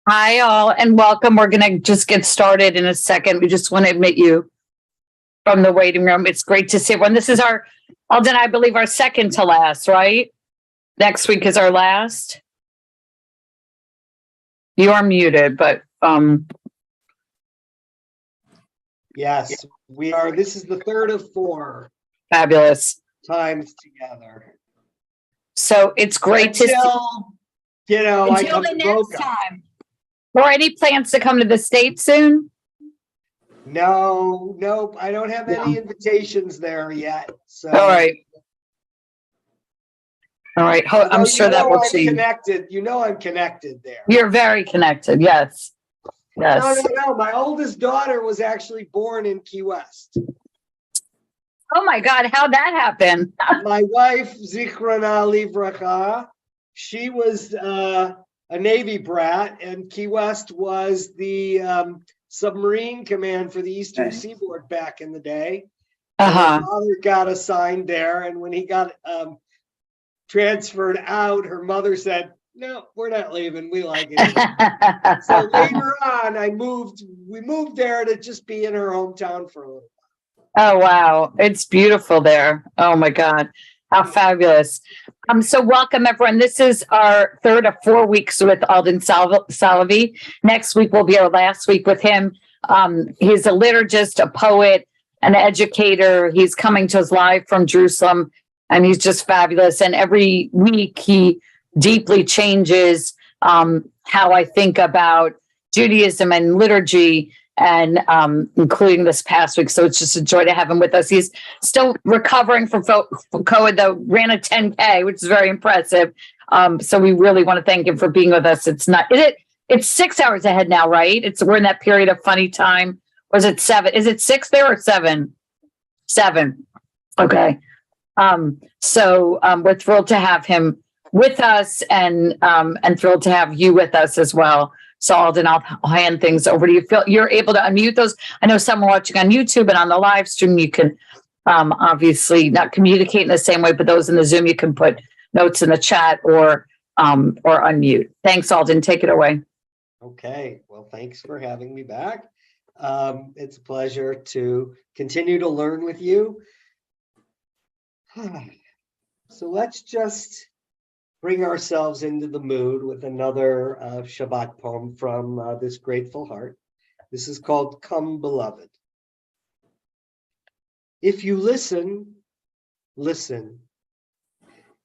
Hi, all, and welcome. We're going to just get started in a second. We just want to admit you from the waiting room. It's great to see everyone. This is our, Alden, I believe, our second to last, right? Next week is our last. You are muted, but Yes, we are. This is the third of 4 fabulous times together. So it's great to see. I come the to next Boca. time. Or any plans to come to the States soon? No, nope. I don't have any invitations there yet. So All right. All right. I'm sure that will change. Connected. I'm connected there. You're very connected. Yes. Yes. No. My oldest daughter was actually born in Key West. Oh my God, how'd that happen? My wife, Zichrona Livracha, she was a Navy brat, and Key West was the submarine command for the Eastern Seaboard back in the day. Her father got assigned there, and when he got transferred out, her mother said, "No, we're not leaving. We like it." So later on, we moved there to just be in her hometown for a little while. Oh, wow. It's beautiful there. Oh my God. How fabulous. So welcome everyone. This is our third of 4 weeks with Alden Solovy. Next week will be our last week with him. He's a liturgist, a poet, an educator. He's coming to us live from Jerusalem, and he's just fabulous. And every week he deeply changes how I think about Judaism and liturgy, and including this past week. So it's just a joy to have him with us. He's still recovering from COVID, though, ran a 10K, which is very impressive. So we really want to thank him for being with us. It's 6 hours ahead now, right? We're in that period of funny time. Or is it 7? Is it 6 there or 7? 7. Okay. So we're thrilled to have him with us, and thrilled to have you with us as well. So Alden, I'll hand things over to you. You're able to unmute those. I know some are watching on YouTube, and on the live stream, you can obviously not communicate in the same way, but those in the Zoom, you can put notes in the chat or unmute. Thanks, Alden. Take it away. Okay. Well, thanks for having me back. It's a pleasure to continue to learn with you. So let's just bring ourselves into the mood with another Shabbat poem from this grateful heart. This is called Come Beloved. If you listen, listen.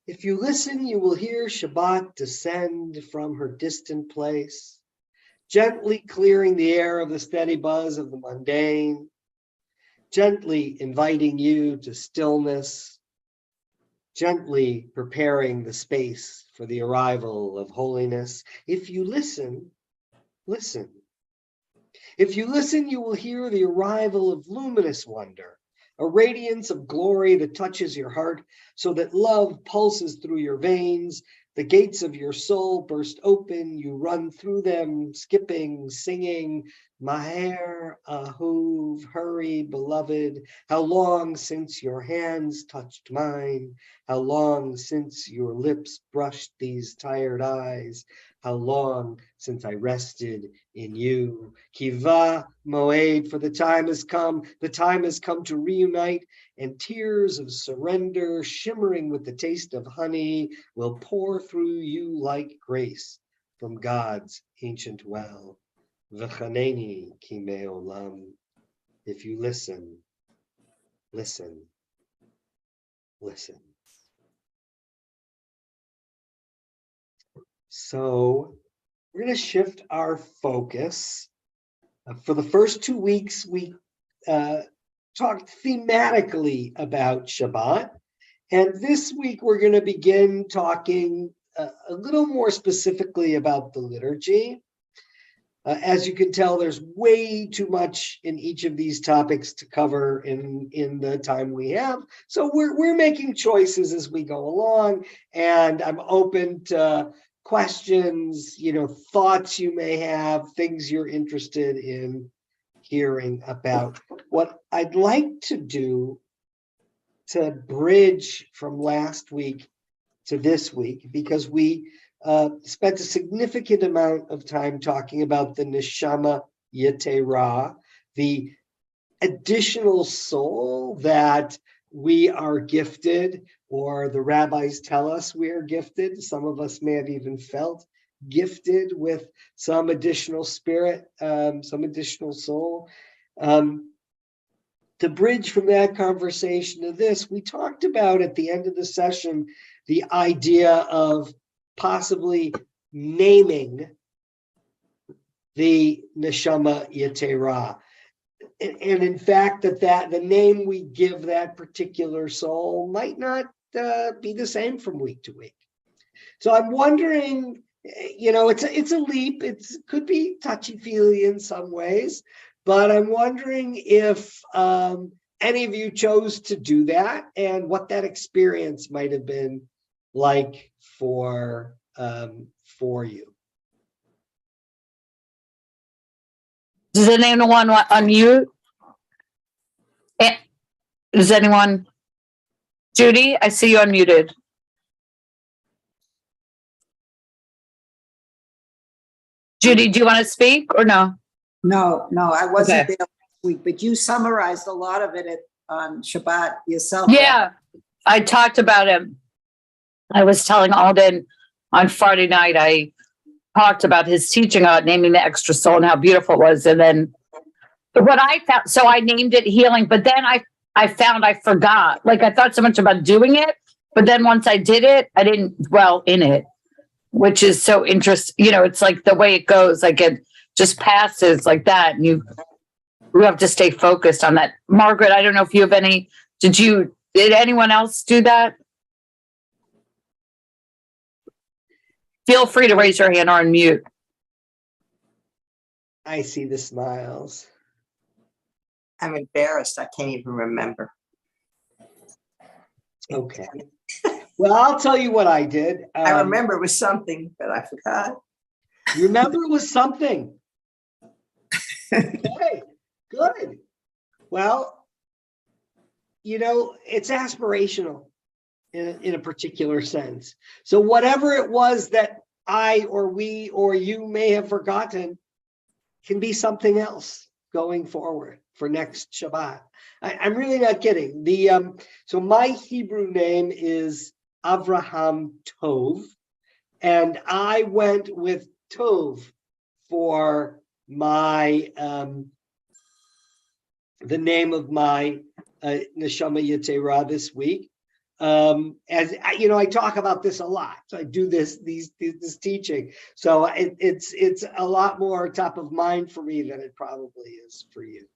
If you listen, you will hear Shabbat descend from her distant place, gently clearing the air of the steady buzz of the mundane, gently inviting you to stillness, gently preparing the space for the arrival of holiness. If you listen, listen. If you listen, you will hear the arrival of luminous wonder, a radiance of glory that touches your heart so that love pulses through your veins. The gates of your soul burst open. You run through them, skipping, singing, Maher, Ahuv, hurry, beloved. How long since your hands touched mine? How long since your lips brushed these tired eyes? How long since I rested in you? Kiva Moed, for the time has come. The time has come to reunite, and tears of surrender, shimmering with the taste of honey, will pour through you like grace from God's ancient well. V'chaneni ki me'olam. If you listen, listen, listen. So we're going to shift our focus. For the first 2 weeks, we talked thematically about Shabbat. And this week, we're going to begin talking a little more specifically about the liturgy. As you can tell, there's way too much in each of these topics to cover in the time we have. So we're making choices as we go along, and I'm open to questions, thoughts you may have, things you're interested in hearing about. What I'd like to do to bridge from last week to this week, because we spent a significant amount of time talking about the neshama yetera, the additional soul that we are gifted, or the rabbis tell us we are gifted. Some of us may have even felt gifted with some additional spirit, some additional soul. To bridge from that conversation to this, we talked about at the end of the session the idea of possibly naming the neshama yetera. And in fact, that the name we give that particular soul might not be the same from week to week. So I'm wondering, it's a leap. It could be touchy-feely in some ways, but I'm wondering if any of you chose to do that and what that experience might have been like for you. Does anyone want unmute? Does anyone? Judy, I see you unmuted. Judy, do you want to speak or no? No, I wasn't Okay. there last week, but you summarized a lot of it on Shabbat yourself. Yeah, I talked about it. I was telling Alden on Friday night, I talked about his teaching on naming the extra soul and how beautiful it was. And then what I found, so I named it healing, but then I found I forgot. Like I thought so much about doing it, but then once I did it, I didn't dwell in it, which is so interesting. It's like the way it goes, like it just passes like that. And you have to stay focused on that. Margaret, I don't know if you have any, did anyone else do that? Feel free to raise your hand or unmute. I see the smiles. I'm embarrassed. I can't even remember. Okay. Well, I'll tell you what I did. I remember it was something, but I forgot. You remember it was something. Okay, good. Well, it's aspirational in a particular sense. So whatever it was that I or we or you may have forgotten can be something else going forward for next Shabbat. I'm really not kidding. So my Hebrew name is Avraham Tov, and I went with Tov for my the name of my neshama yetera this week. As I talk about this a lot. So I do this teaching. So it's a lot more top of mind for me than it probably is for you.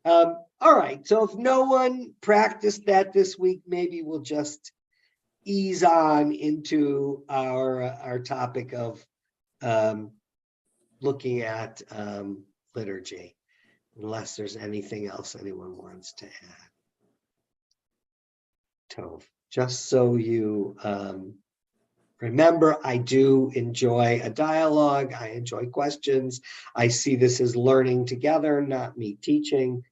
All right. So if no one practiced that this week, maybe we'll just ease on into our topic of looking at liturgy, unless there's anything else anyone wants to add. Tov. Just so you remember, I do enjoy a dialogue. I enjoy questions. I see this as learning together, not me teaching.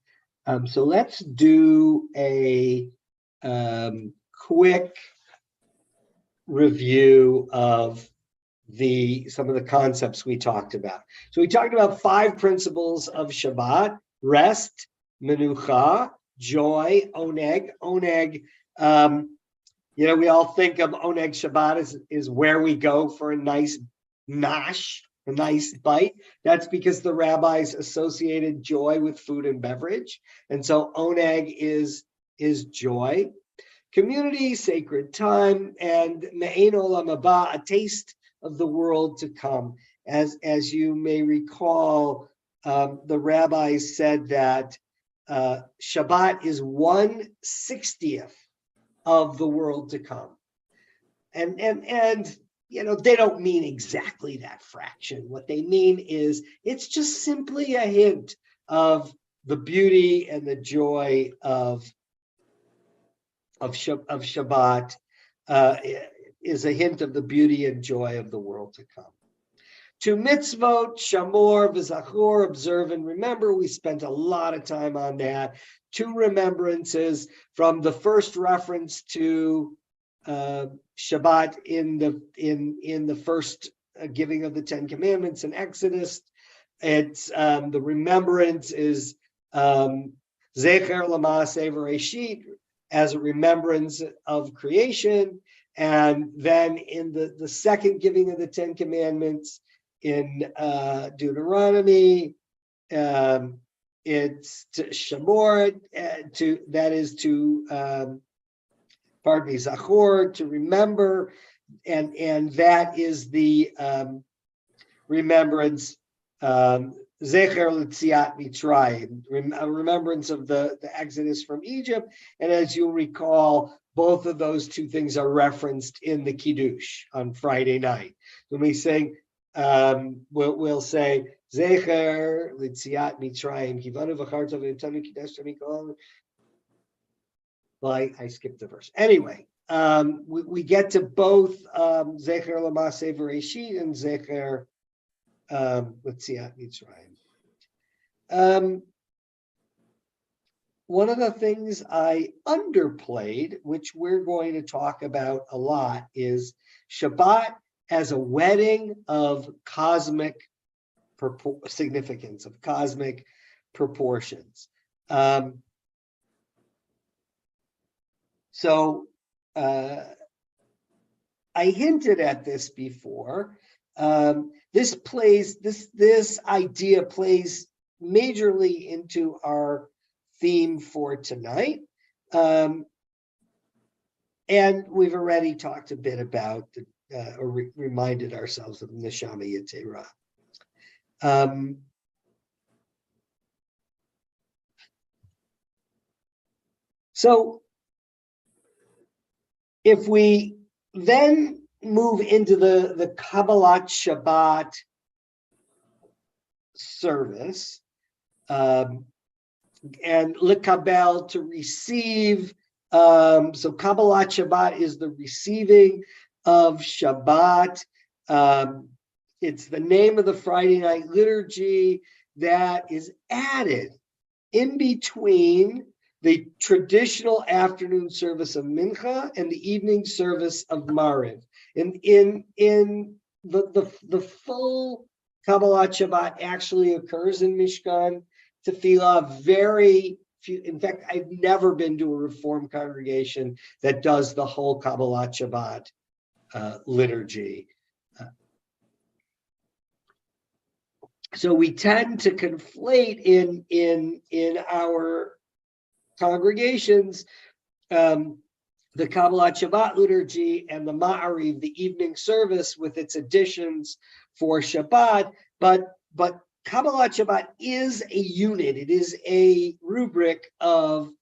So let's do a quick review of some of the concepts we talked about. So we talked about 5 principles of Shabbat: rest, menucha, joy, oneg. Oneg, we all think of oneg Shabbat is where we go for a nice nash, a nice bite. That's because the rabbis associated joy with food and beverage. And so oneg is joy. Community, sacred time, and me'ein olam haba, a taste of the world to come. As you may recall, the rabbis said that Shabbat is 1/60th of the world to come. And they don't mean exactly that fraction. What they mean is it's just simply a hint of the beauty and the joy of Shabbat, is a hint of the beauty and joy of the world to come. 2 mitzvot, shamor v'zachor, observe and remember. We spent a lot of time on that. 2 remembrances, from the first reference to Shabbat in the first giving of the Ten Commandments in Exodus. It's the remembrance is Zecher L'Maaseh V'Reshit, as a remembrance of creation. And then in the second giving of the Ten Commandments in Deuteronomy, it's to Shamor, Zachor, to remember, and that is the remembrance, Zecher L'Tziat Mitzrayim, a remembrance of the Exodus from Egypt. And as you'll recall, both of those two things are referenced in the Kiddush on Friday night. When we sing, we'll say, Zecher L'Tziat Mitzrayim, Kivanu V'charta V'Yitanu Kidesh Mikol. Well, I skipped the verse. Anyway, we get to both Zecher L'Maaseh V'Reshit and Zecher L'Tziat Mitzrayim. One of the things I underplayed, which we're going to talk about a lot, is Shabbat as a wedding of cosmic significance, of cosmic proportions. So I hinted at this before. This idea plays majorly into our theme for tonight. And we've already talked a bit about, or reminded ourselves of Neshama Yetera. So if we then move into the Kabbalat Shabbat service, and lekabel, to receive. So Kabbalat Shabbat is the receiving of Shabbat. It's the name of the Friday night liturgy that is added in between the traditional afternoon service of Mincha and the evening service of Mariv. In the full Kabbalat Shabbat actually occurs in Mishkan Tefillah. Very few. In fact, I've never been to a Reform congregation that does the whole Kabbalat Shabbat liturgy. So we tend to conflate in our congregations the Kabbalat Shabbat liturgy and the Ma'ariv, the evening service with its additions for Shabbat, but Kabbalat Shabbat is a unit. It is a rubric of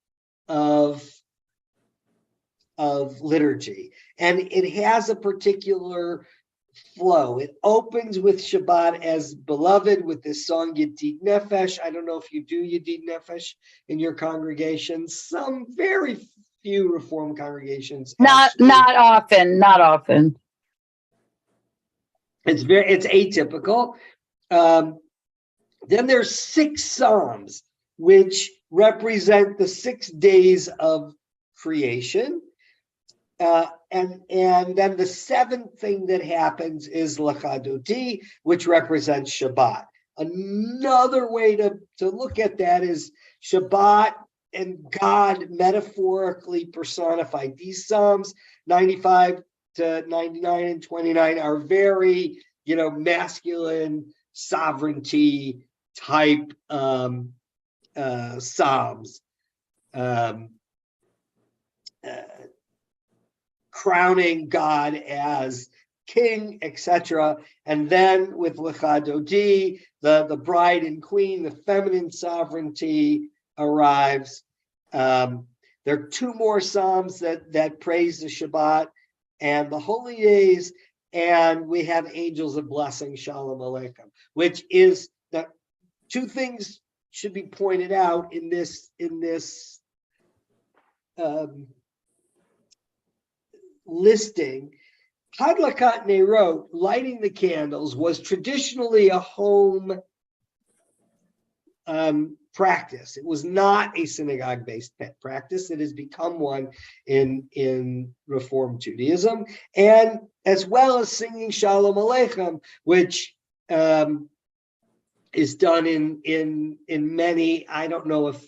liturgy, and it has a particular flow. It opens with Shabbat as beloved with this song Yedid Nefesh. I don't know if you do Yedid Nefesh in your congregation. Some very few Reform congregations. Not often. It's atypical. Then there's 6 Psalms, which represent the 6 days of creation. And then the 7th thing that happens is Lachadoti, which represents Shabbat. Another way to look at that is Shabbat and God metaphorically personified. These Psalms 95 to 99 and 29 are very, masculine sovereignty type Psalms. Crowning God as king, etc. And then with Lechadodi, the bride and queen, the feminine sovereignty arrives. There are 2 more Psalms that praise the Shabbat and the holy days, and we have angels of blessing, Shalom Aleichem, which is that 2 things should be pointed out in this listing. Hadlakat Nerot, lighting the candles, was traditionally a home practice. It was not a synagogue-based practice. It has become one in Reform Judaism, and as well as singing Shalom Aleichem, which is done in many. I don't know if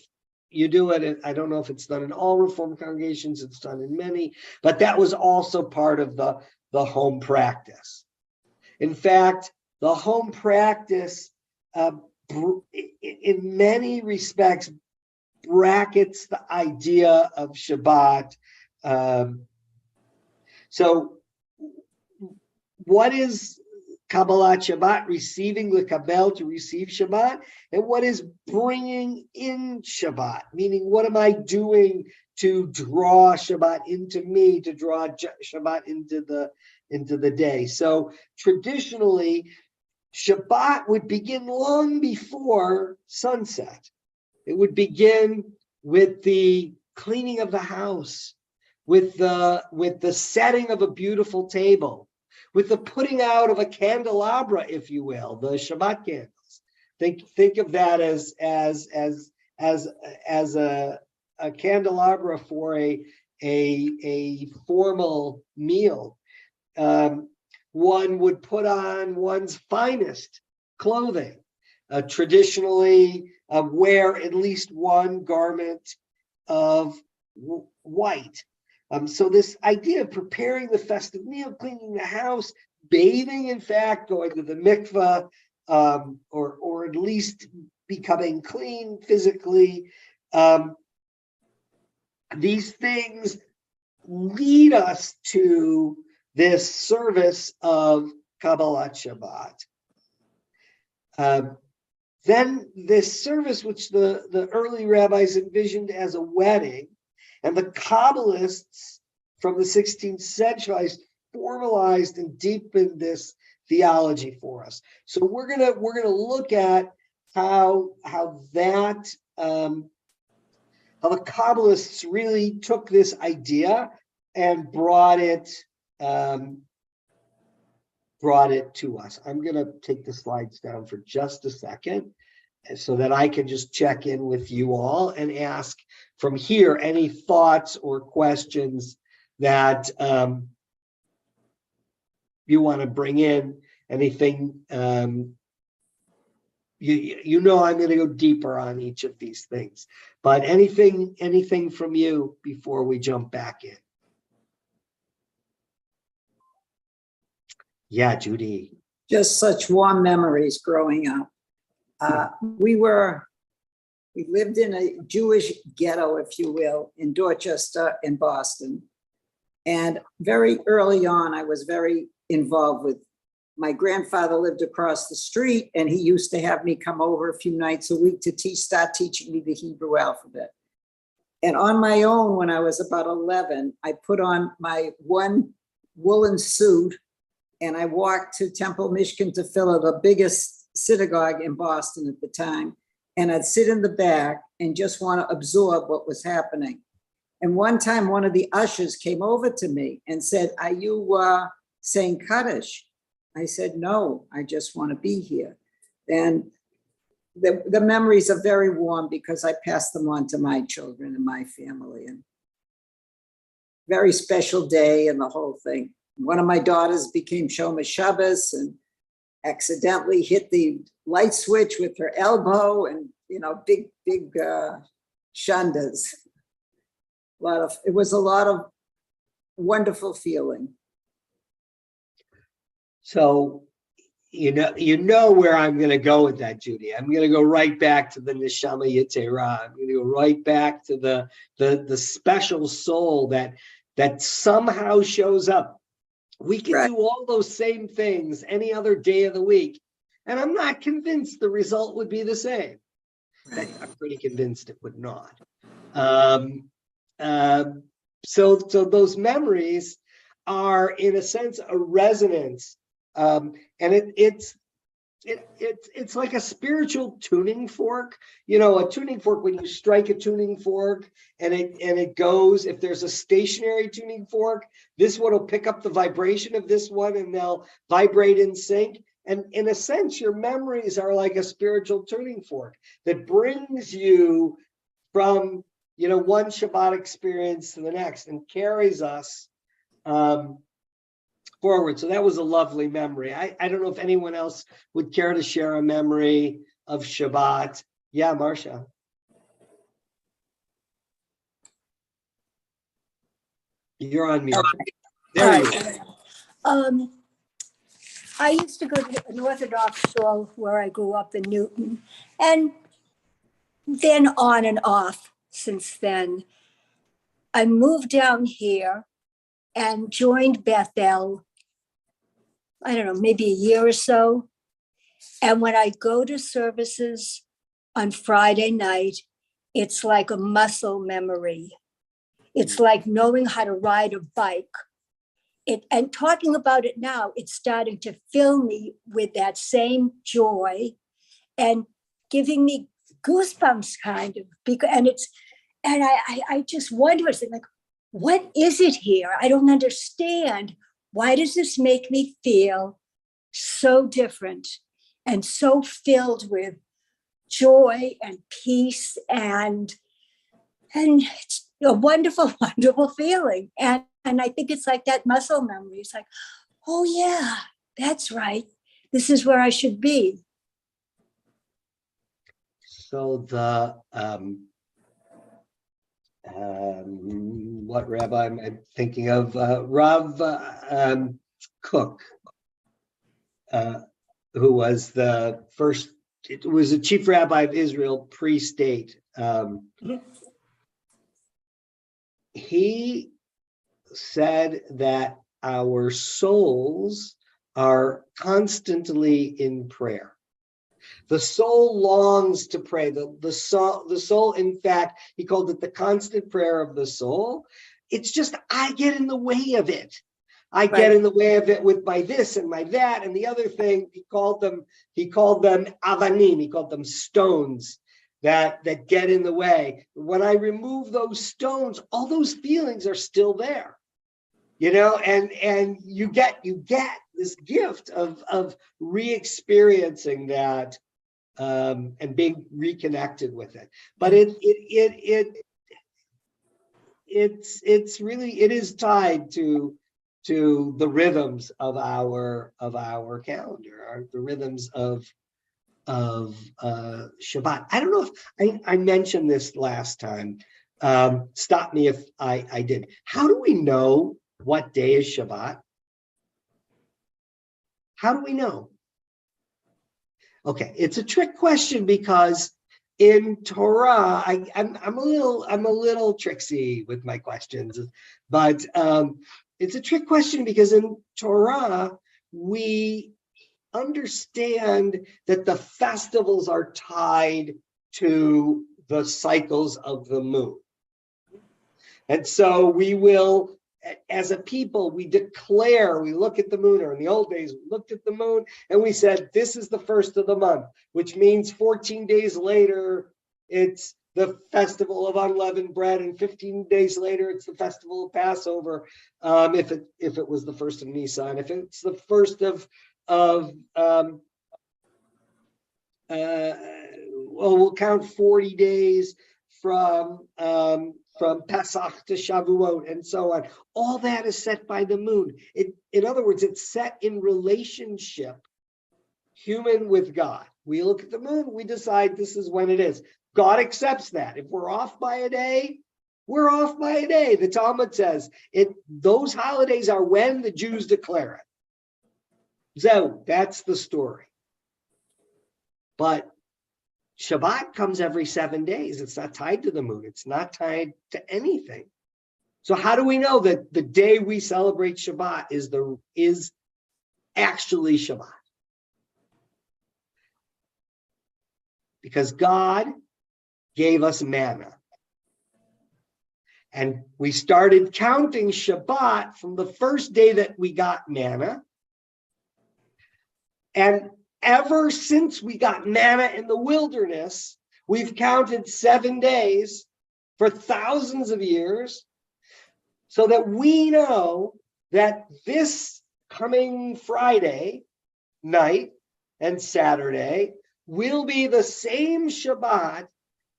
you do it. I don't know if it's done in all Reform congregations. It's done in many, but that was also part of the home practice. In fact, the home practice, in many respects, brackets the idea of Shabbat. So, what is Kabbalat Shabbat? Receiving l'kabel, to receive Shabbat, and what is bringing in Shabbat? Meaning, what am I doing to draw Shabbat into me, to draw Shabbat into the day? So, traditionally, Shabbat would begin long before sunset. It would begin with the cleaning of the house, with the setting of a beautiful table, with the putting out of a candelabra, if you will, the Shabbat candles. Think of that as a candelabra for a formal meal. One would put on one's finest clothing, traditionally wear at least one garment of white. So this idea of preparing the festive meal, cleaning the house, bathing, in fact, going to the mikveh, or at least becoming clean physically, these things lead us to this service of Kabbalat Shabbat. Then this service, which the early rabbis envisioned as a wedding, and the Kabbalists from the 16th century formalized and deepened this theology for us. So we're gonna look at how the Kabbalists really took this idea and brought it to us. I'm going to take the slides down for just a second so that I can just check in with you all and ask from here any thoughts or questions that you want to bring in. Anything, you know, I'm going to go deeper on each of these things, but anything from you before we jump back in? Yeah, Judy. Just such warm memories growing up. We lived in a Jewish ghetto, if you will, in Dorchester in Boston. And very early on, I was very involved with, my grandfather lived across the street, and he used to have me come over a few nights a week to start teaching me the Hebrew alphabet. And on my own, when I was about 11, I put on my one woolen suit and I walked to Temple Mishkan Tefillah, the biggest synagogue in Boston at the time. And I'd sit in the back and just want to absorb what was happening. And one time, one of the ushers came over to me and said, "Are you saying Kaddish?" I said, "No, I just want to be here." And the memories are very warm because I passed them on to my children and my family. And very special day and the whole thing. One of my daughters became Shomer Shabbos and accidentally hit the light switch with her elbow, and big shandas. It was a lot of wonderful feeling. So you know where I'm going to go with that, Judy. I'm going to go right back to the Neshama Yetera. I'm going to go right back to the special soul that somehow shows up. We can do all those same things any other day of the week, and I'm not convinced the result would be the same. Right. I'm pretty convinced it would not. So those memories are, in a sense, a resonance, and it's like a spiritual tuning fork. A tuning fork, when you strike a tuning fork and it goes, if there's a stationary tuning fork, this one will pick up the vibration of this one and they'll vibrate in sync. And in a sense, your memories are like a spiritual tuning fork that brings you from, one Shabbat experience to the next and carries us forward. So that was a lovely memory. I don't know if anyone else would care to share a memory of Shabbat. Yeah, Marcia. You're on mute. There you go. I used to go to an Orthodox school where I grew up in Newton, and then on and off since then. I moved down here and joined Bethel, I don't know, maybe a year or so. And when I go to services on Friday night, it's like a muscle memory. It's like knowing how to ride a bike. And talking about it now, it's starting to fill me with that same joy and giving me goosebumps kind of, and I just wonder, like, what is it here? I don't understand. Why does this make me feel so different and so filled with joy and peace, and it's a wonderful, wonderful feeling. And I think it's like that muscle memory. It's like, oh yeah, that's right. This is where I should be. So the what rabbi am I thinking of? Rav Cook, who was the first. It was a chief rabbi of Israel pre-state. He said that our souls are constantly in prayer. The soul longs to pray. The soul, in fact, he called it the constant prayer of the soul. It's just, I get in the way of it. I get in the way of it with my this and my that and the other thing. He called them avanim. He called them stones that get in the way. When I remove those stones, all those feelings are still there, and you get this gift of re-experiencing that and being reconnected with it. But it's really, it is tied to the rhythms of our calendar, the rhythms of Shabbat. I don't know if I mentioned this last time. Stop me if I did. How do we know what day is Shabbat? How do we know? Okay, it's a trick question because in Torah, I'm a little tricksy with my questions, but it's a trick question because in Torah we understand that the festivals are tied to the cycles of the moon. And so we will, as a people, we look at the moon, or in the old days, we looked at the moon and we said, this is the first of the month, which means 14 days later, it's the festival of unleavened bread, and 15 days later, it's the festival of Passover. If it was the first of Nisan, if it's the first of we'll count 40 days from Pesach to Shavuot and so on. All that is set by the moon. In other words, it's set in relationship, human with God. We look at the moon, we decide this is when it is. God accepts that. If we're off by a day, we're off by a day. The Talmud says those holidays are when the Jews declare it. So that's the story. But Shabbat comes every 7 days. It's not tied to the moon. It's not tied to anything. So how do we know that the day we celebrate Shabbat is actually Shabbat? Because God gave us manna. And we started counting Shabbat from the first day that we got manna. And ever since we got manna in the wilderness, we've counted 7 days for thousands of years, so that we know that this coming Friday night and Saturday will be the same Shabbat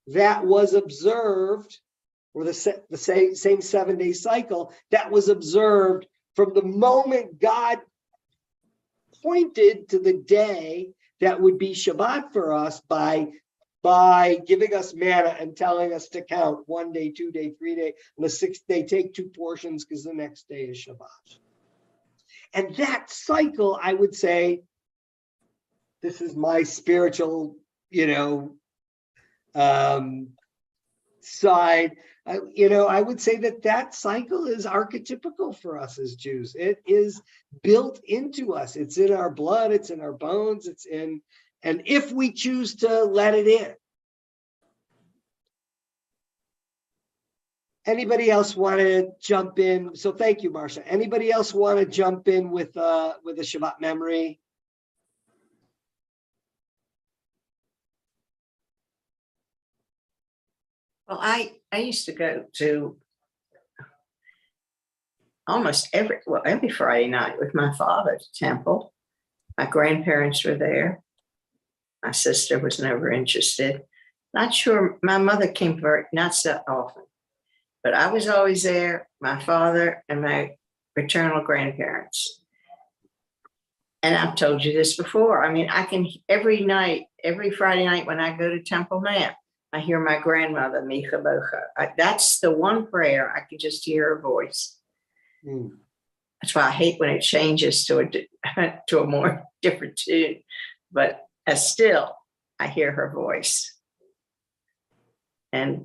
that was observed, or the same 7-day cycle that was observed from the moment God pointed to the day that would be Shabbat for us by giving us manna and telling us to count 1 day, 2 day, 3 day, and the 6th day, take 2 portions because the next day is Shabbat. And that cycle, I would say, this is my spiritual, side. I would say that cycle is archetypical for us as Jews. It is built into us. It's in our blood. It's in our bones. And if we choose to let it in. Anybody else want to jump in? So thank you, Marcia. Anybody else want to jump in with a Shabbat memory? Well, I used to go to almost every Friday night with my father to temple. My grandparents were there. My sister was never interested. Not sure, my mother came not so often, but I was always there, my father and my paternal grandparents. And I've told you this before. I mean, I can every Friday night when I go to temple now, I hear my grandmother, Micha Bocha. That's the one prayer I can just hear her voice. Mm. That's why I hate when it changes to a more different tune. But still, I hear her voice. And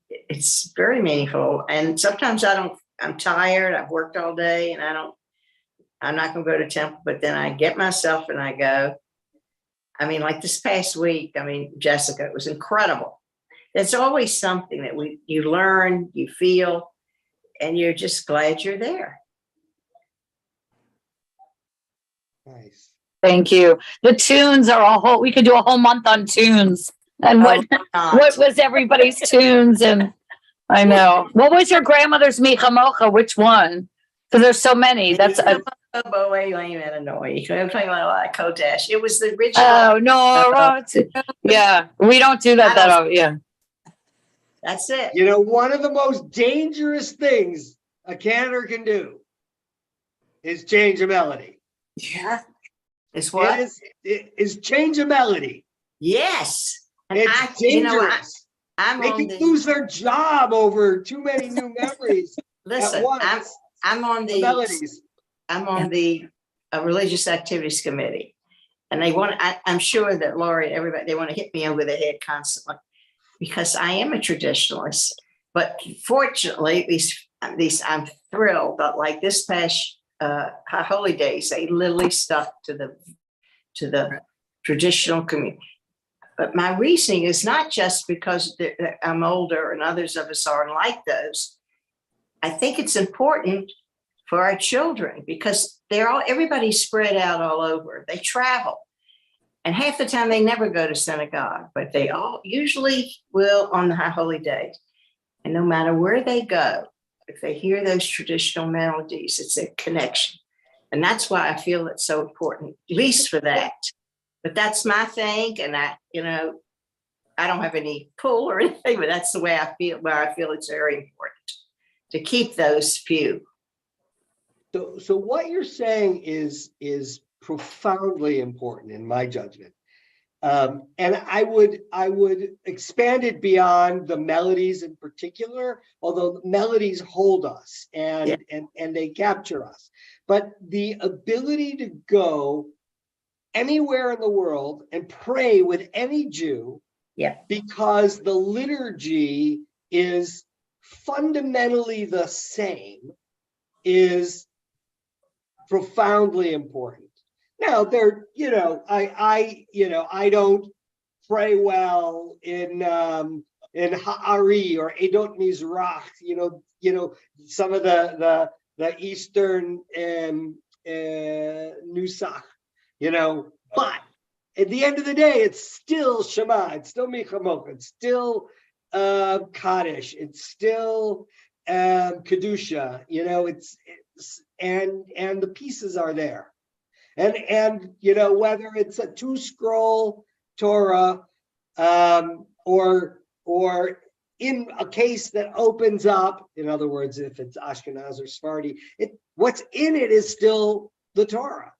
it's very meaningful. And sometimes I'm tired. I've worked all day and I'm not going to go to temple, but then I get myself and I go. I mean, like this past week, Jessica, it was incredible. There's always something that you learn, you feel, and you're just glad you're there. Nice. Thank you. The tunes are we could do a whole month on tunes. And what was everybody's tunes? And I know. What was your grandmother's Micha Mocha? Which one? Because there's so many. That's It was the original. Oh no, yeah, we don't do that often. Yeah. That's it. One of the most dangerous things a cantor can do is change a melody. Yeah. It's what? It is change a melody. Yes. And it's dangerous. They can lose their job over too many new memories. Listen, I'm on the melodies. I'm on the religious activities committee, and I'm sure that Lori and everybody, they want to hit me over the head constantly because I am a traditionalist. But fortunately, at least I'm thrilled that like this past holy days, they literally stuck to the traditional community. But my reasoning is not just because I'm older and others of us aren't like those. I think it's important for our children because everybody's spread out all over. They travel. And half the time they never go to synagogue, but they all usually will on the high holy days. And no matter where they go, if they hear those traditional melodies, it's a connection. And that's why I feel it's so important, at least for that. But that's my thing. And I don't have any pull or anything, but that's the way I feel, where I feel it's very important to keep those few. So what you're saying is profoundly important in my judgment. And I would expand it beyond the melodies in particular, although melodies hold us and they capture us. But the ability to go anywhere in the world and pray with any Jew, because the liturgy is fundamentally the same, is profoundly important. Now, I don't pray well in Ha'ari or Edot Mizrach, some of the Eastern Nusach, but at the end of the day, it's still Shema, it's still Micha Mocha, it's still Kaddish, it's still Kedusha, and the pieces are there. And whether it's a 2-scroll Torah, or in a case that opens up, in other words, if it's Ashkenaz or Sephardi, what's in it is still the Torah.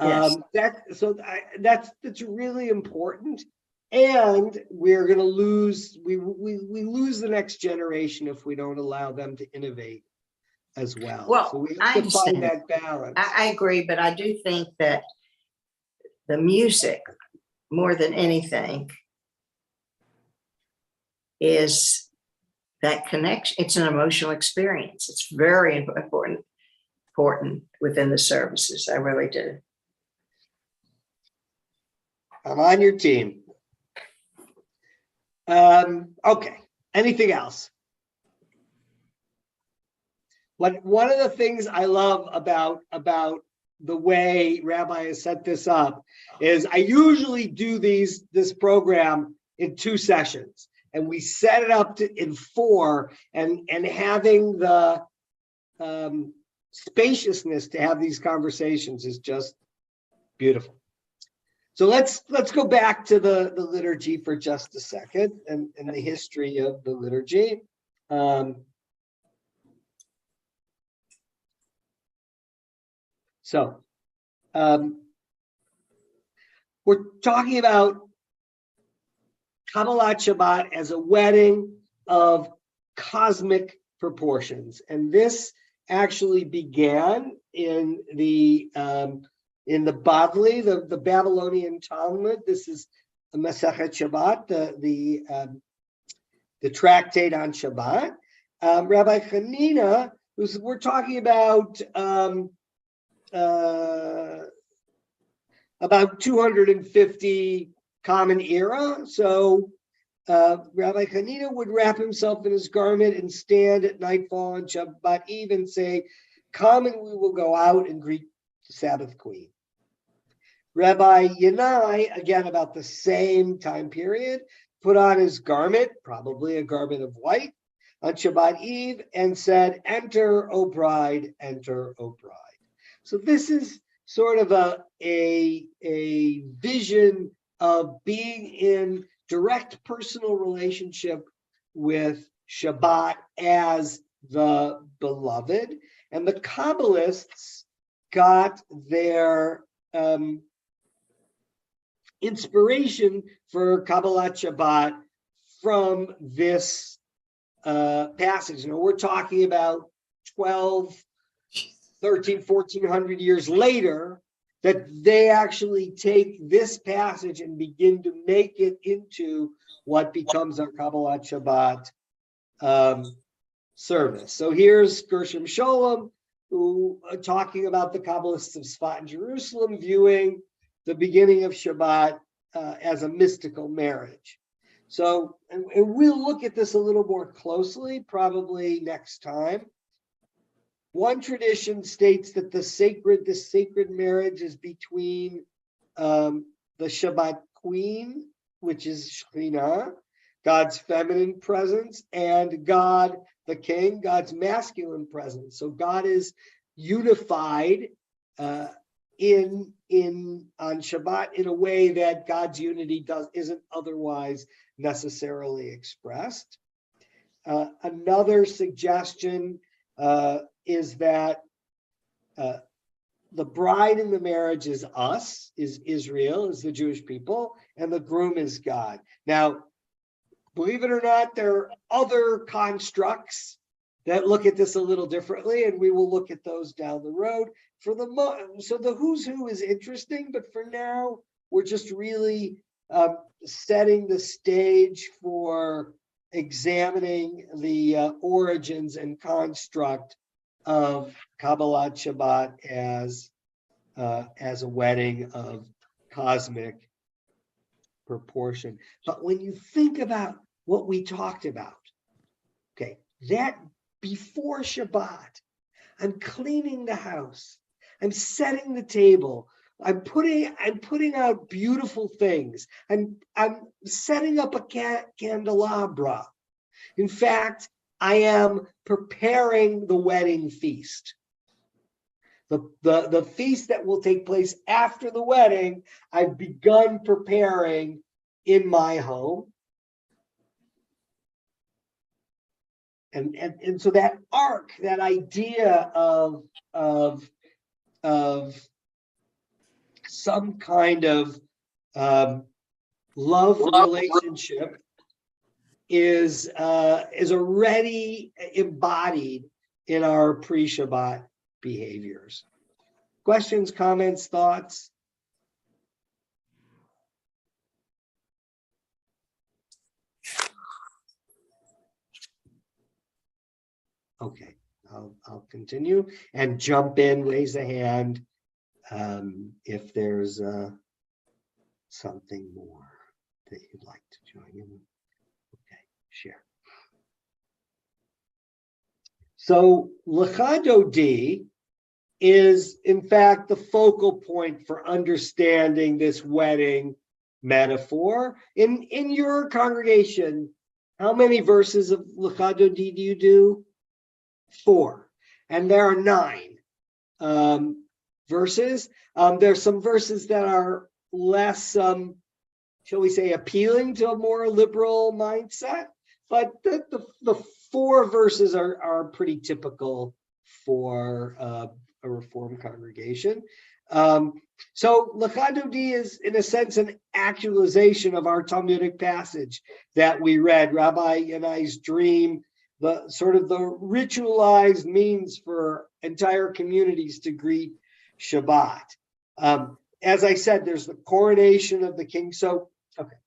Yes. That's really important. And we're going to lose, we lose the next generation if we don't allow them to innovate as well. Well, So we I have to find understand. that balance. I agree, but I do think that the music, more than anything, is that connection. It's an emotional experience. It's very important within the services. I really do. I'm on your team. Okay. Anything else? One of the things I love about the way Rabbi has set this up is I usually do this program in 2 sessions, and we set it up in 4, and having the spaciousness to have these conversations is just beautiful. So let's go back to the liturgy for just a second, and the history of the liturgy. So we're talking about Kabbalat Shabbat as a wedding of cosmic proportions, and this actually began in the Bavli, the Babylonian Talmud. This is a Masechet Shabbat, the tractate on Shabbat. Rabbi Hanina, we're talking about 250 Common Era. So Rabbi Hanina would wrap himself in his garment and stand at nightfall on Shabbat Eve and say, "Come and we will go out and greet the Sabbath Queen." Rabbi Yanai, again about the same time period, put on his garment, probably a garment of white, on Shabbat Eve and said, "Enter, O bride, enter, O bride." So this is sort of a vision of being in direct personal relationship with Shabbat as the beloved. And the Kabbalists got their inspiration for Kabbalat Shabbat from this passage. We're talking about 1400 years later, that they actually take this passage and begin to make it into what becomes our Kabbalat Shabbat service. So here's Gershom Scholem, who talking about the Kabbalists of Sfat and Jerusalem, viewing the beginning of Shabbat as a mystical marriage. So, and we'll look at this a little more closely, probably next time. One tradition states that this sacred marriage is between the Shabbat queen, which is Shekhinah, God's feminine presence, and God, the king, God's masculine presence. So God is unified on Shabbat in a way that God's unity isn't otherwise necessarily expressed. Another suggestion is that the bride in the marriage is us, is Israel, is the Jewish people, and the groom is God. Now, believe it or not, there are other constructs that look at this a little differently, and we will look at those down the road. So the who's who is interesting, but for now, we're just really setting the stage for examining the origins and construct of Kabbalat Shabbat as a wedding of cosmic proportion. But when you think about what we talked about, okay, that before Shabbat, I'm cleaning the house, I'm setting the table, I'm putting out beautiful things, I'm setting up a candelabra. In fact, I am preparing the wedding feast. The feast that will take place after the wedding, I've begun preparing in my home. And so that arc, that idea of some kind of love relationship is already embodied in our pre-Shabbat behaviors. Questions, comments, thoughts? Okay, I'll continue and jump in, raise a hand if there's something more that you'd like to join in. Okay, share. So Lecha Dodi is in fact the focal point for understanding this wedding metaphor. In your congregation, how many verses of Lecha Dodi do you do? 4, and there are 9 verses. There's some verses that are less, shall we say, appealing to a more liberal mindset, but the 4 verses are pretty typical for a Reformed congregation. So Lecha Dodi is, in a sense, an actualization of our Talmudic passage that we read, Rabbi Yanai's dream, the sort of the ritualized means for entire communities to greet Shabbat. As I said, there's the coronation of the king. So, okay,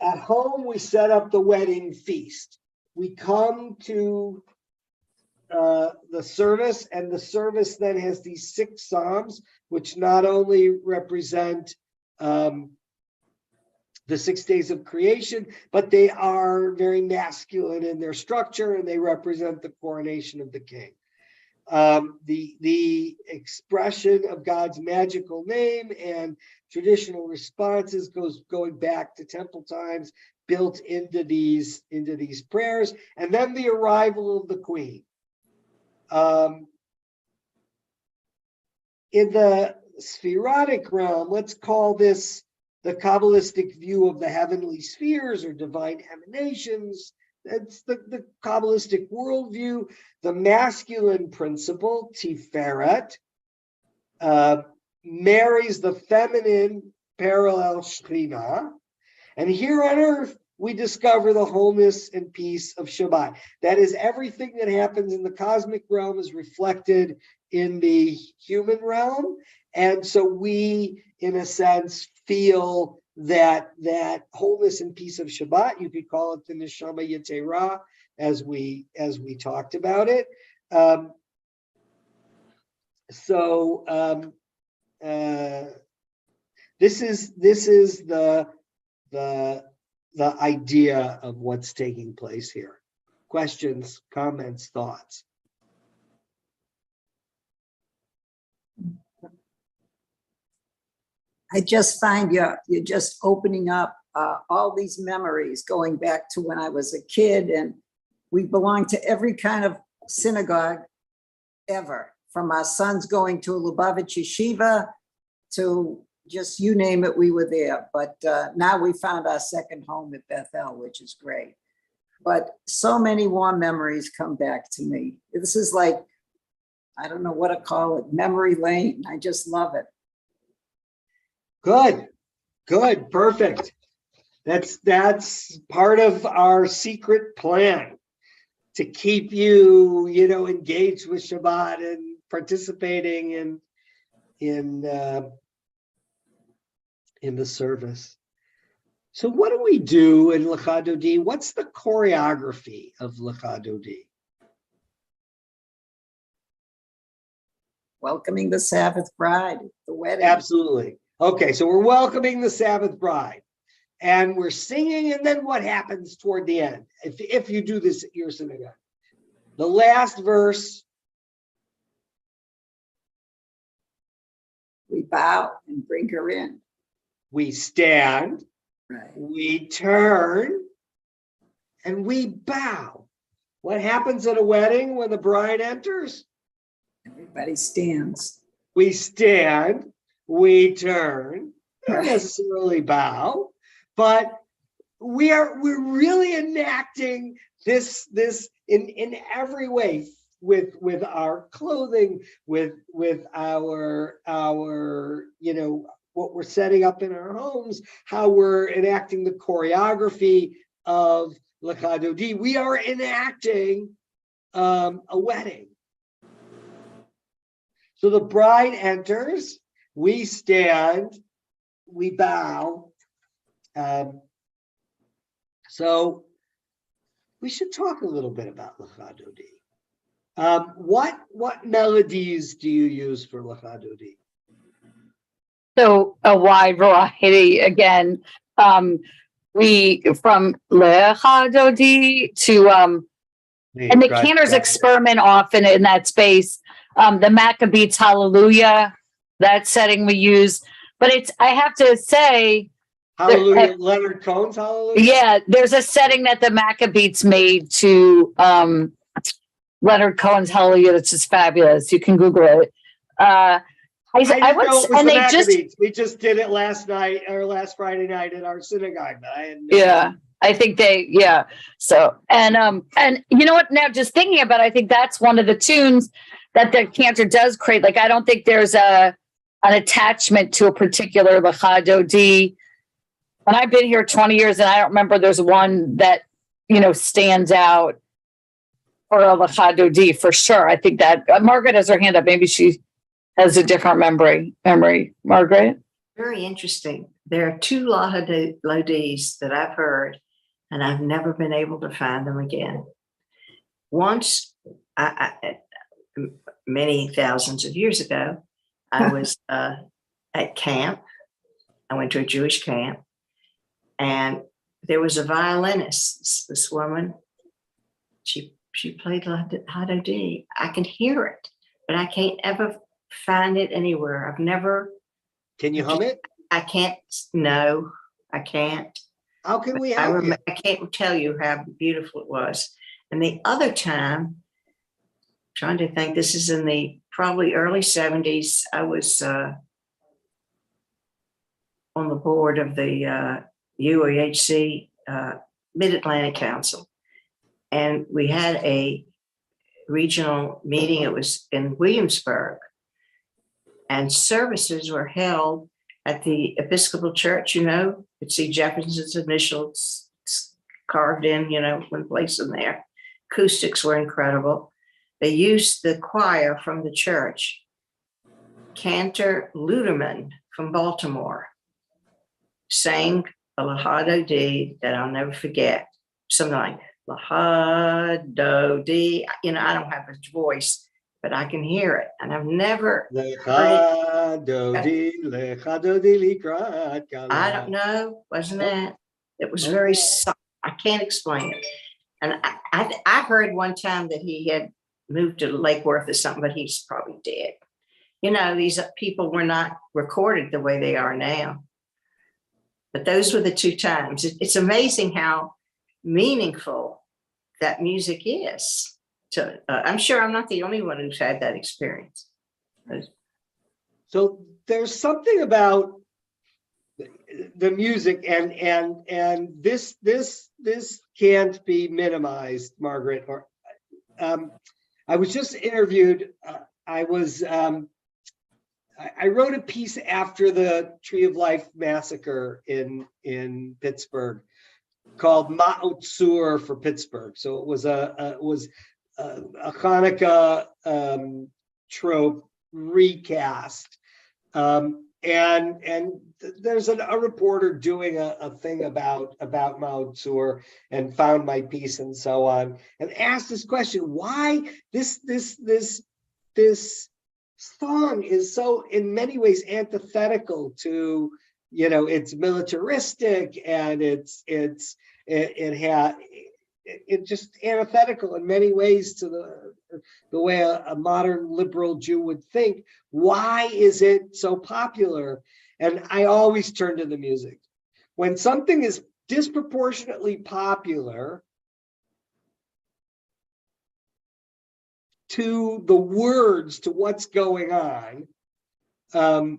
at home we set up the wedding feast. We come to the service, and the service then has these 6 psalms, which not only represent the 6 days of creation, but they are very masculine in their structure, and they represent the coronation of the king. The expression of God's magical name and traditional responses going back to temple times, built into these prayers, and then the arrival of the queen. In the Sephirotic realm, let's call this the Kabbalistic view of the heavenly spheres or divine emanations. That's the Kabbalistic worldview. The masculine principle, Tiferet, marries the feminine parallel Shekhinah. And here on earth, we discover the wholeness and peace of Shabbat. That is, everything that happens in the cosmic realm is reflected in the human realm. And so we, in a sense, feel that wholeness and peace of Shabbat. You could call it the Neshama Yetera, as we talked about it. This is the idea of what's taking place here. Questions, comments, thoughts? I just find you're just opening up all these memories going back to when I was a kid, and we belonged to every kind of synagogue ever, from our sons going to a Lubavitch yeshiva to just you name it, we were there. But now we found our second home at Bethel, which is great. But so many warm memories come back to me. This is like, I don't know what to call it, memory lane. I just love it. Good, perfect. That's part of our secret plan, to keep you, engaged with Shabbat and participating in the service. So what do we do in Lecha Dodi? What's the choreography of Lecha Dodi? Welcoming the Sabbath bride, the wedding. Absolutely. Okay, so we're welcoming the Sabbath bride, and we're singing, and then what happens toward the end? If you do this at your synagogue, the last verse. We bow and bring her in. We stand, right. We turn, and we bow. What happens at a wedding when the bride enters? Everybody stands. We stand, we turn, not necessarily bow, but we're really enacting this in every way, with our clothing, with our what we're setting up in our homes, how we're enacting the choreography of Lecha Dodi. We are enacting a wedding. So the bride enters, we stand, we bow. So we should talk a little bit about Lecha Dodi. What melodies do you use for Lecha Dodi? So a wide variety. Again, we from Lecha Dodi to and the cantors experiment often in that space. The Maccabees Hallelujah, that setting we use. But I have to say, Hallelujah, Leonard Cohen's Hallelujah. Yeah, there's a setting that the Maccabees made to Leonard Cohen's Hallelujah that's just fabulous. You can Google it. I didn't know it was the Maccabees. We just did it last night or last Friday night at our synagogue, but I had no idea. I think so and you know what, now just thinking about it, I think that's one of the tunes that the cantor does create. Like, I don't think there's an attachment to a particular Lecha Dodi. And I've been here 20 years and I don't remember there's one that stands out for a Lecha Dodi for sure. I think that Margaret has her hand up. Maybe she has a different memory. Margaret? Very interesting. There are two Lecha Dodis that I've heard, and I've never been able to find them again. Once, many thousands of years ago, I was at camp. I went to a Jewish camp, and there was a violinist. This woman, she played Lecha Dodi. I can hear it, but I can't ever find it anywhere. I've never. Can you hum it? I can't. No, I can't. How can we help you? I can't tell you how beautiful it was. And the other time, trying to think, this is in the probably early 70s. I was on the board of the UAHC Mid-Atlantic Council. And we had a regional meeting. It was in Williamsburg. And services were held at the Episcopal Church. You could see Jefferson's initials carved in, one place in there. Acoustics were incredible. They used the choir from the church. Cantor Luderman from Baltimore sang a Lecha Dodi that I'll never forget. Something like Lecha Dodi. I don't have his voice, but I can hear it, and I've never Lecha Dodi, Lecha Dodi likrat kala. I don't know, wasn't it? It was very soft. I can't explain it. And I heard one time that he had moved to Lake Worth or something, but he's probably dead. These people were not recorded the way they are now. But those were the two times. It's amazing how meaningful that music is. I'm sure I'm not the only one who's had that experience. So there's something about the music, and this can't be minimized, Margaret. Or I was just interviewed. I wrote a piece after the Tree of Life massacre in Pittsburgh called Ma'ot Tzur for Pittsburgh. So it was a Hanukkah trope recast, and there's a reporter doing a thing about Ma'ot Tzur and found my piece and so on, and asked this question: why this song is so in many ways antithetical to it's militaristic, and it's just antithetical in many ways to the way a modern liberal Jew would think. Why is it so popular? And I always turn to the music. When something is disproportionately popular to the words, to what's going on,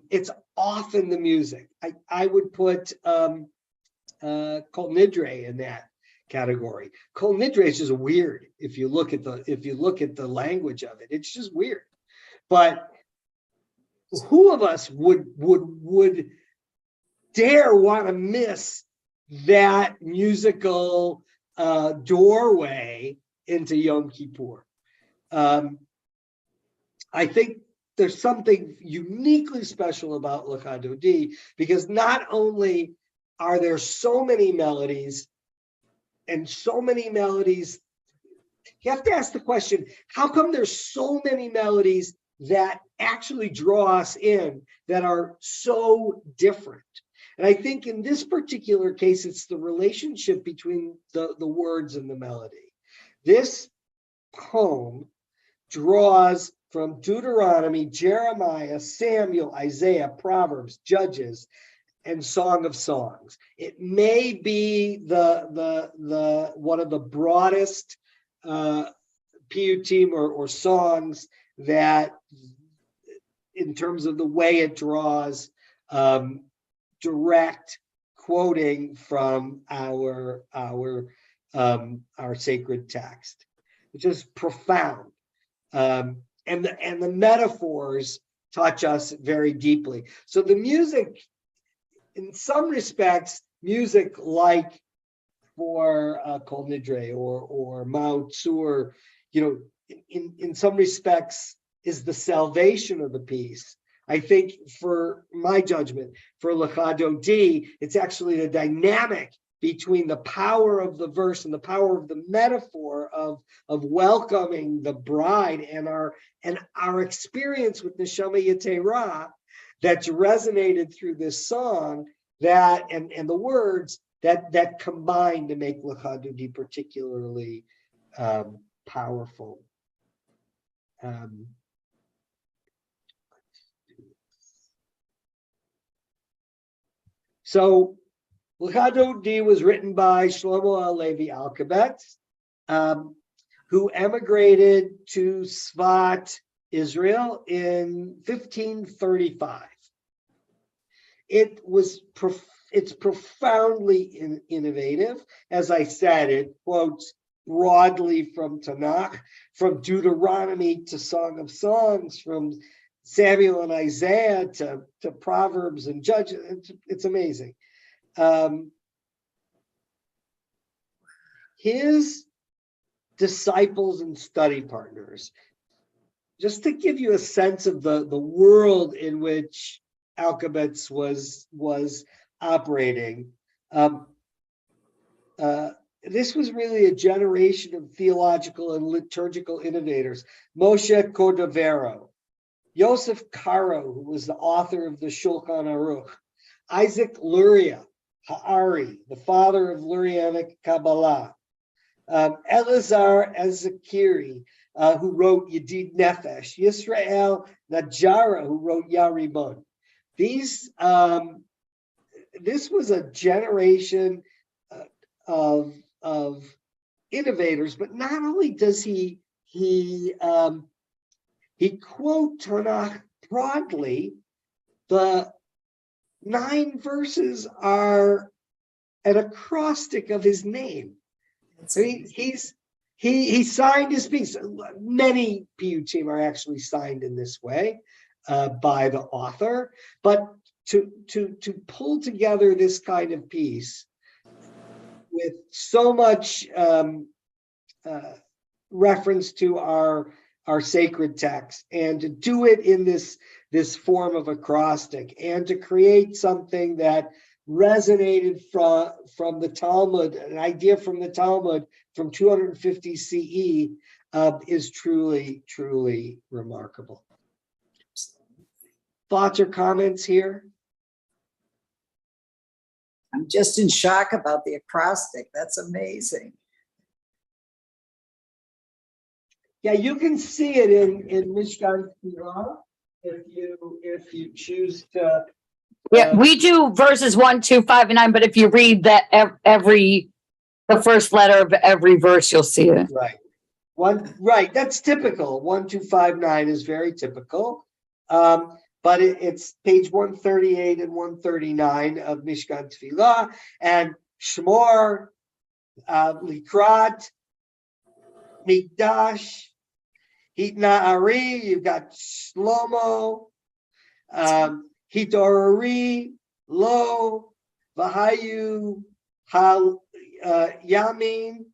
it's often the music. I would put Kol Nidre in that category. Kol Nidre is just weird if you look at the language of it. It's just weird. But who of us would dare want to miss that musical doorway into Yom Kippur? I think there's something uniquely special about Lecha Dodi, because not only are there so many melodies, and so many melodies, you have to ask the question, how come there's so many melodies that actually draw us in, that are so different? And I think in this particular case, it's the relationship between the words and the melody. This poem draws from Deuteronomy, Jeremiah, Samuel, Isaiah, Proverbs, Judges, and Song of Songs. It may be the one of the broadest piyutim or songs that, in terms of the way it draws direct quoting from our sacred text, which is profound. And the metaphors touch us very deeply. So the music, in some respects, music like for Kol Nidre or Mao Tzur, in some respects is the salvation of the piece. I think, for my judgment, for Lecha Dodi, it's actually the dynamic between the power of the verse and the power of the metaphor of welcoming the bride, and our experience with Neshama Yetera that's resonated through this song, that and the words that combine to make Lecha Dodi particularly powerful. So Lecha Dodi was written by Shlomo Alevi Alkabetz, who emigrated to Sfat, Israel in 1535. It's profoundly innovative. As I said, it quotes broadly from Tanakh, from Deuteronomy to Song of Songs, from Samuel and Isaiah to Proverbs and Judges. It's amazing. His disciples and study partners, just to give you a sense of the world in which Alkabetz was operating, this was really a generation of theological and liturgical innovators. Moshe Cordovero, Yosef Karo, who was the author of the Shulchan Aruch, Isaac Luria Ha'ari, the father of Lurianic Kabbalah, Elazar Ezekiri, who wrote Yedid Nefesh, Yisrael Najara, who wrote Yaribon. This was a generation of innovators, but not only does he quote Tanakh broadly, the 9 verses are an acrostic of his name. So he signed his piece. Many piyutim are actually signed in this way by the author, but to pull together this kind of piece with so much reference to our sacred text, and to do it in this form of acrostic, and to create something that resonated from the Talmud, an idea from the Talmud from 250 CE, is truly, truly remarkable. Thoughts or comments here? I'm just in shock about the acrostic. That's amazing. Yeah, you can see it in Mishkan Torah if you choose to. Yeah, we do verses 1, 2, 5, and 9, but if you read that the first letter of every verse, you'll see it. Right. Right, that's typical. 1259 is very typical. But it's page 138 and 139 of Mishkan Tefillah, and Shmor, Likrat, Mikdash, Hitna Ari, you've got Shlomo, Hitorari, Lo, Vahayu, Yamin,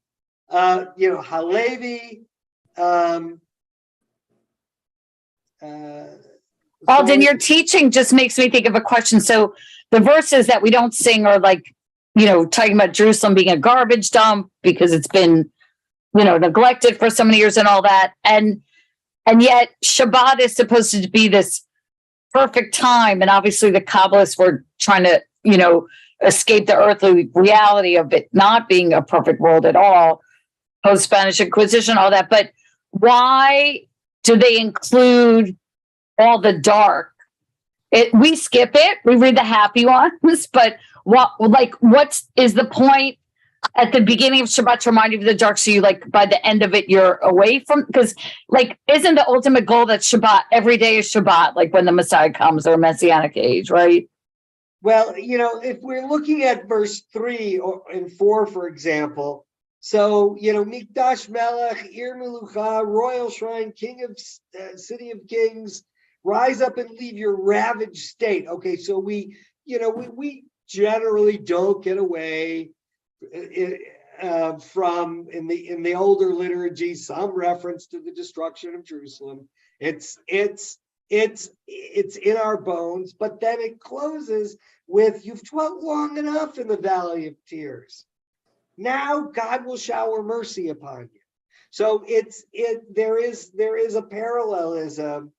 Halevi. Alden, So- your teaching just makes me think of a question. So the verses that we don't sing are like, talking about Jerusalem being a garbage dump because it's been, neglected for so many years and all that. And yet Shabbat is supposed to be this perfect time. And obviously the Kabbalists were trying to, escape the earthly reality of it not being a perfect world at all, post-Spanish Inquisition, all that. But why do they include all the dark? We skip it. We read the happy ones, but what is the point at the beginning of Shabbat to remind you of the dark? So you by the end of it, you're away from, because isn't the ultimate goal that Shabbat, every day is Shabbat, like when the Messiah comes, or Messianic age, right? Well, if we're looking at verse 3 and 4, for example, so, Mikdash Melech, Ir Melucha, royal shrine, king of city of kings, rise up and leave your ravaged state. Okay, so we generally don't get away from in the older liturgy some reference to the destruction of Jerusalem. It's in our bones, but then it closes with, you've dwelt long enough in the valley of tears. Now God will shower mercy upon you. So there is a parallelism.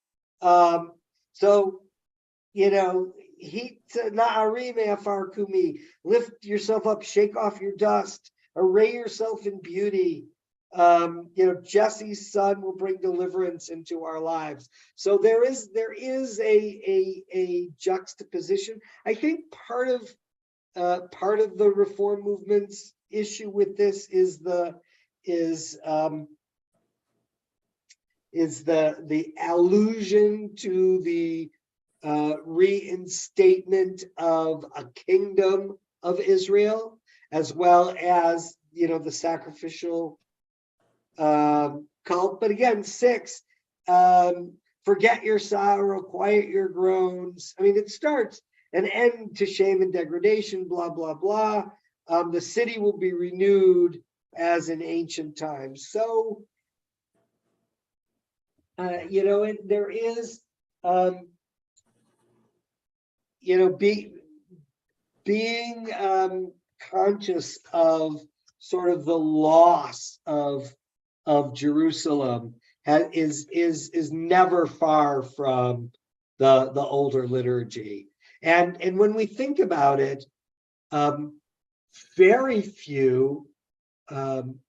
Lift yourself up, shake off your dust, array yourself in beauty. Jesse's son will bring deliverance into our lives. So there is a juxtaposition. I think part of the reform movement's issue with this is the allusion to the reinstatement of a kingdom of Israel, as well as the sacrificial cult. But again, 6, forget your sorrow, quiet your groans. I mean, it starts an end to shame and degradation, blah, blah, blah. The city will be renewed as in ancient times. So, there is, being conscious of sort of the loss of Jerusalem is never far from the older liturgy. And when we think about it, very few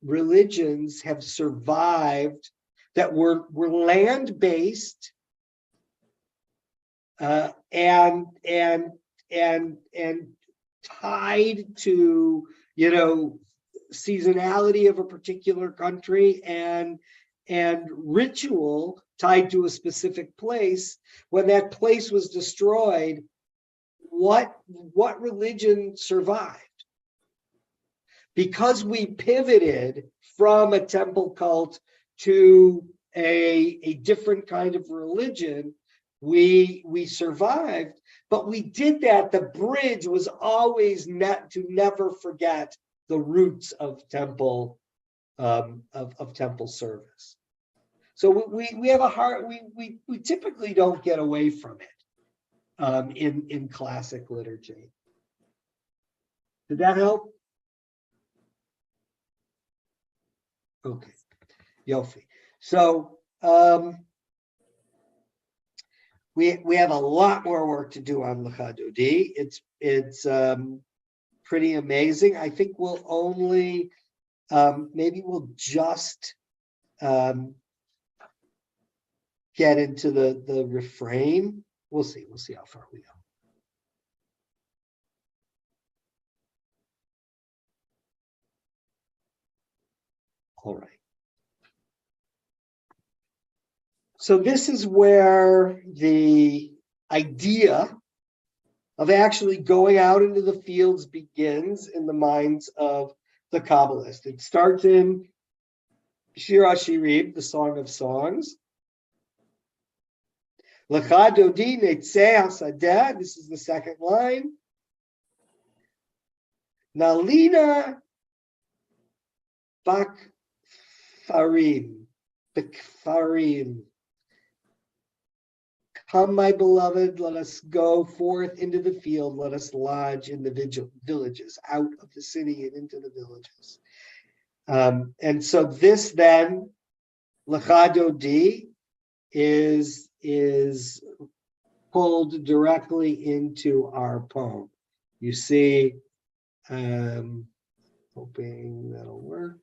religions have survived that were land-based and tied to seasonality of a particular country and ritual tied to a specific place. When that place was destroyed, what religion survived? Because we pivoted from a temple cult to a different kind of religion, we survived. But we did that. The bridge was always to never forget the roots of temple temple service. So we have a heart. We typically don't get away from it in classic liturgy. Did that help? Okay, Yofi. So we have a lot more work to do on Lecha Dodi. It's pretty amazing. I think we'll only maybe we'll just get into the refrain. We'll see how far we go. All right. So this is where the idea of actually going out into the fields begins in the minds of the Kabbalist. It starts in Shir HaShirim, the Song of Songs. Lecha dodi netzeh hasadeh, this is the second line. Nalina bakfarim, bakfarim. Come, my beloved, let us go forth into the field. Let us lodge in the villages, out of the city and into the villages. And so this then, Lecha dodi, is pulled directly into our poem. You see, hoping that'll work.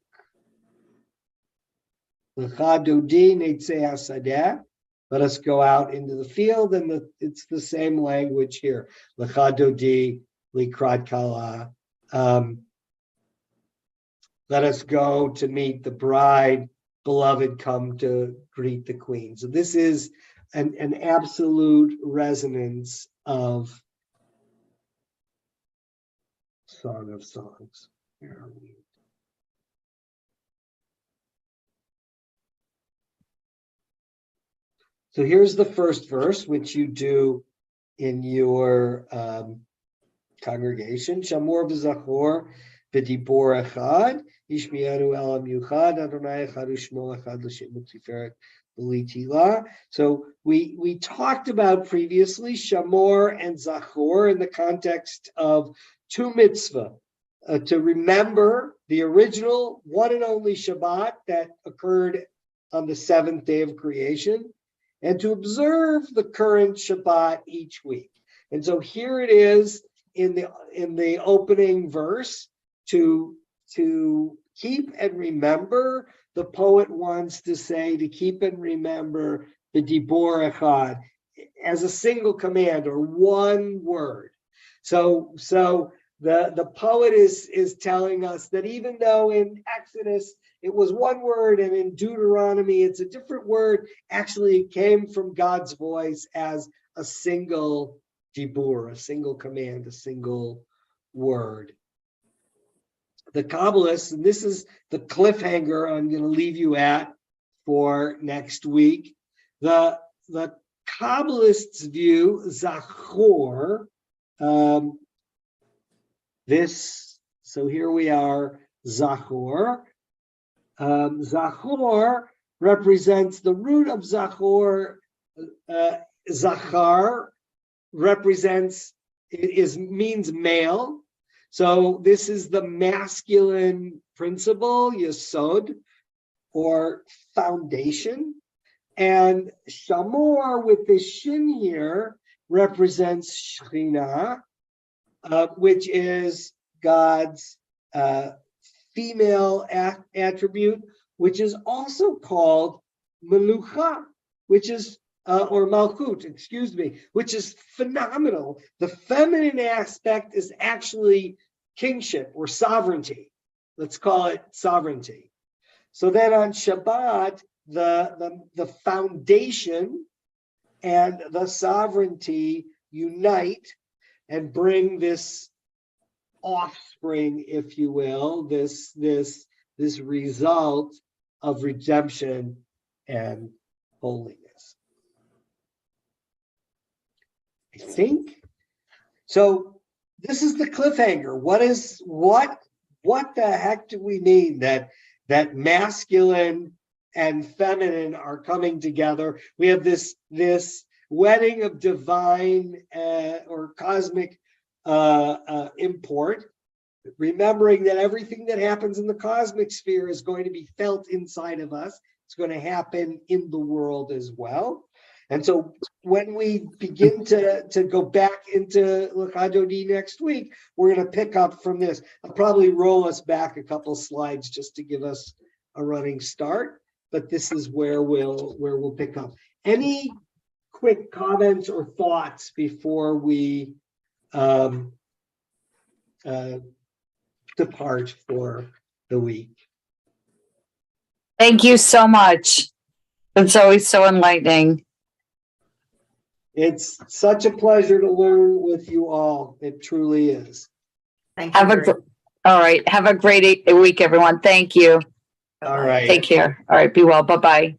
Lecha dodi netzeh hasadeh. Let us go out into the field, and it's the same language here. Lecha dodi likrat kala. Let us go to meet the bride. Beloved, come to greet the queen. So this is an absolute resonance of Song of Songs. Where are we? So here's the first verse, which you do in your congregation. Shamor v'zachor v'dibor echad, ishmianu elam yuchad, Adonai echad u'shmo echad l'shem u'tiferet v'litila. So we talked about previously Shamor and Zachor in the context of two mitzvah. To remember the original one and only Shabbat that occurred on the seventh day of creation, and to observe the current Shabbat each week. And so here it is in the opening verse to keep and remember. The poet wants to say to keep and remember the dibor echad as a single command or one word. So the poet is telling us that even though in Exodus it was one word, and in Deuteronomy it's a different word, actually it came from God's voice as a single dibur, a single command, a single word. The Kabbalists, and this is the cliffhanger I'm going to leave you at for next week. The Kabbalists view Zachor, so here we are, Zachor. Zachor represents the root of Zachor. Zachar means male. So this is the masculine principle, yesod, or foundation. And Shamor with the shin here represents Shekhinah, which is God's female attribute, which is also called Melucha, which is or Malchut, excuse me, which is phenomenal. The feminine aspect is actually kingship or sovereignty. Let's call it sovereignty. So then on Shabbat, the foundation and the sovereignty unite and bring this offspring, if you will, this result of redemption and holiness. I think so. This is the cliffhanger. What the heck do we mean that masculine and feminine are coming together? We have this wedding of divine or cosmic import, remembering that everything that happens in the cosmic sphere is going to be felt inside of us. It's going to happen in the world as well. And so when we begin to go back into Lecha dodi next week, we're going to pick up from this. I'll probably roll us back a couple slides just to give us a running start, but this is where we'll pick up. Any quick comments or thoughts before we depart for the week? Thank you so much. It's always so enlightening. It's such a pleasure to learn with you all. It truly is. Thank you. Have a, very all right. Have a great week, everyone. Thank you. much. All right. Take care. All right. Be well. Bye-bye.